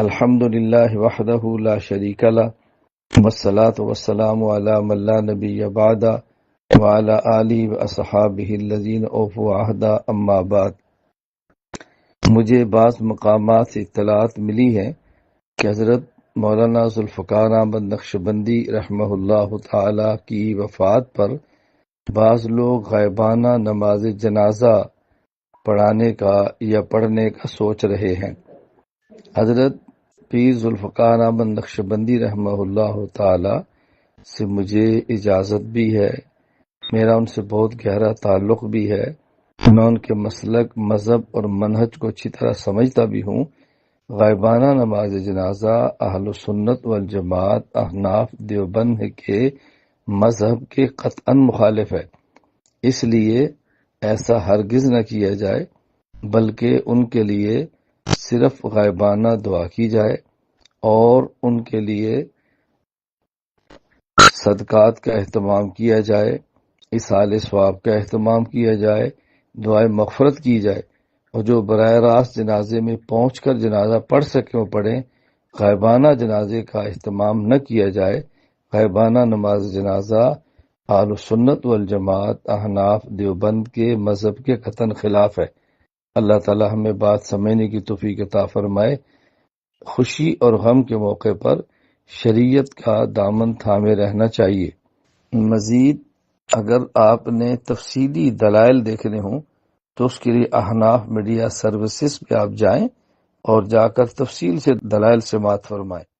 الحمد للہ وحدہ لا شریک لہ والصلاة والسلام علی من لا نبی بعد وعلی آلہ واصحابہ الذین اوفوا عہدا اما بعد۔ مجھے بعض مقامات سے اطلاعات ملی ہے کہ حضرت مولانا ذوالفقار احمد نقشبندی رحمہ اللہ تعالی کی وفات پر بعض لوگ غائبانہ نماز جنازہ پڑھانے کا یا پڑھنے کا سوچ رہے ہیں۔ حضرت پیر ذوالفقار احمد نقشبندی رحمہ اللہ تعالی سے مجھے اجازت بھی ہے، میرا ان سے بہت گہرا تعلق بھی ہے، میں ان کے مسلک، مذہب اور منہج کو اچھی طرح سمجھتا بھی ہوں۔ غائبانہ نماز جنازہ اہل سنت والجماعت احناف دیوبند کے مذہب کے قطعاً مخالف ہے، اس لیے ایسا ہرگز نہ کیا جائے، بلکہ ان کے لیے صرف غائبانہ دعا کی جائے اور ان کے لیے صدقات کا اہتمام کیا جائے، اصحال ثواب کا اہتمام کیا جائے، دعائے مغفرت کی جائے، اور جو براہ راست جنازے میں پہنچ کر جنازہ پڑھ سکیں وہ پڑھیں۔ غائبانہ جنازے کا اہتمام نہ کیا جائے۔ غائبانہ نماز جنازہ اہل سنت والجماعت احناف دیوبند کے مذہب کے قطعاً خلاف ہے۔ اللہ تعالی ہمیں بات سمجھنے کی توفیق عطا فرمائے۔ خوشی اور غم کے موقع پر شریعت کا دامن تھامے رہنا چاہیے۔ مزید اگر آپ نے تفصیلی دلائل دیکھنے ہوں تو اس کے لیے احناف میڈیا سروسز پہ آپ جائیں اور جا کر تفصیل سے دلائل سماعت فرمائیں۔